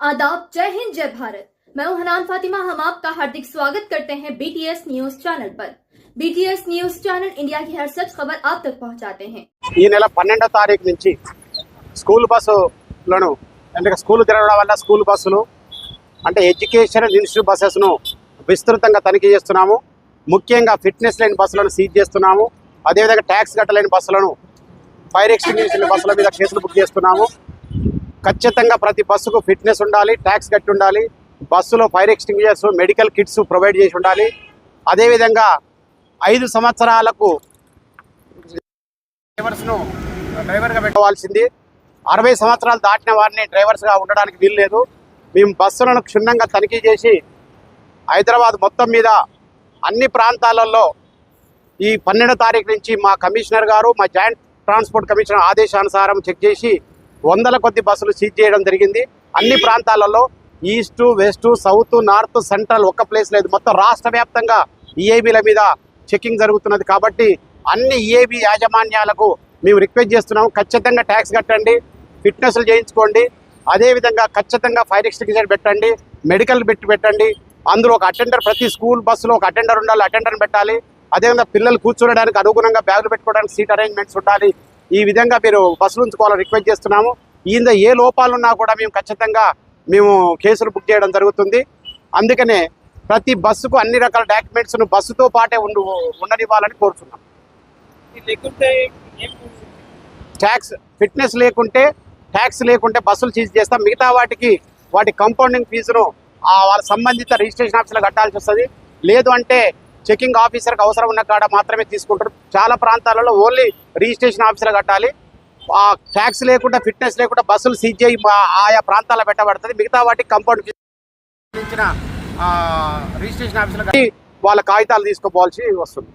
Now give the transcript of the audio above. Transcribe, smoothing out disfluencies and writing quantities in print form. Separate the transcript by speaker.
Speaker 1: आदाब, जय हिंद, जय भारत। मैं हूं हनान फातिमा। हम आपका हार्दिक स्वागत करते हैं बीटीएस न्यूज चैनल पर। बीटीएस न्यूज चैनल इंडिया की हर सच खबर आप तक पहुंचाते हैं।
Speaker 2: ఈ నెల 12వ తారీఖు నుంచి స్కూల్ బస్సులను అంటే స్కూల్ తిరగడం వల్ల స్కూల్ బస్సులు అంటే ఎడ్యుకేషన్ ఇన్స్టిట్యూట్ బస్సెస్ను విస్తృతంగా తనిఖీ చేస్తున్నాము. ముఖ్యంగా ఫిట్నెస్ లేని బస్సులను సీజ్ చేస్తున్నాము. అదేవిధంగా ట్యాక్స్ కట్టలేని బస్సులను ఫైర్ ఎక్స్టింగ్విషర్ బస్సుల మీద కేసులు బుక్ చేస్తున్నాము. ఖచ్చితంగా ప్రతి బస్సుకు ఫిట్నెస్ ఉండాలి, ట్యాక్స్ కట్టి ఉండాలి, బస్సులో fire extinguishers, medical kits provide చేసి ఉండాలి. అదేవిధంగా 5 సంవత్సరాలకు డ్రైవర్గా పెట్టుకోవాల్సింది. 60 సంవత్సరాలు దాటిన వారిని డ్రైవర్స్గా ఉండడానికి వీల్లేదు. మేము బస్సులను క్షుణ్ణంగా తనిఖీ చేసి హైదరాబాద్ మొత్తం మీద అన్ని ప్రాంతాలలో ఈ 12వ తారీఖు నుంచి మా కమిషనర్ గారు, మా జాయింట్ ట్రాన్స్పోర్ట్ కమిషనర్ ఆదేశానుసారం చెక్ చేసి 100ల కొద్ది బస్సులు సీజ్ చేయడం జరిగింది. అన్ని ప్రాంతాలలో east, west, south, north, central ఒక్క ప్లేస్ లేదు. మొత్తం రాష్ట్ర వ్యాప్తంగా ఈఏబీల మీద చెకింగ్ జరుగుతున్నది. కాబట్టి అన్ని ఈఏబీ యాజమాన్యాలకు మేము రిక్వెస్ట్ చేస్తున్నాము, ఖచ్చితంగా ట్యాక్స్ కట్టండి, ఫిట్నెస్లు చేయించుకోండి, అదేవిధంగా ఖచ్చితంగా ఫైర్ ఎక్స్టింగ్విషర్ పెట్టండి, మెడికల్ పెట్టండి. అందులో ఒక అటెండర్, ప్రతి స్కూల్ బస్సులో ఒక అటెండర్ ఉండాలి, అటెండర్ని పెట్టాలి. అదేవిధంగా పిల్లలు కూర్చోడానికి అనుగుణంగా బ్యాగులు పెట్టుకోవడానికి సీట్ అరేంజ్మెంట్స్ ఉండాలి. ఈ విధంగా మీరు బస్సులు ఉంచుకోవాలని రిక్వెస్ట్ చేస్తున్నాము. ఇందులో ఏ లోపాలు ఉన్నా కూడా మేము ఖచ్చితంగా కేసులు బుక్ చేయడం జరుగుతుంది. అందుకనే ప్రతి బస్సుకు అన్ని రకాల డాక్యుమెంట్స్ను బస్సుతో పాటే ఉండనివ్వాలని కోరుతున్నాం. ట్యాక్స్ ఫిట్నెస్ లేకుంటే, ట్యాక్స్ లేకుంటే బస్సులు సీజ్ చేస్తాం. మిగతా వాటి కంపౌండింగ్ ఫీజును వాళ్ళ సంబంధిత రిజిస్ట్రేషన్ ఆఫీసులో కట్టాల్సి వస్తుంది. లేదు అంటే చెకింగ్ ఆఫీసర్కి అవసరం ఉన్న కాడ మాత్రమే తీసుకుంటారు. చాలా ప్రాంతాలలో ఓన్లీ రిజిస్ట్రేషన్ ఆఫీసర్ కట్టాలి. ట్యాక్స్ లేకుండా, ఫిట్నెస్ లేకుండా బస్సులు సీజ్ చేయి ఆయా ప్రాంతాల్లో పెట్టబడుతుంది. మిగతా వాటికి కంపౌండ్ ఇచ్చిన రిజిస్ట్రేషన్ ఆఫీసర్ కట్టి వాళ్ళ కాగితాలు తీసుకోవాల్సి వస్తుంది.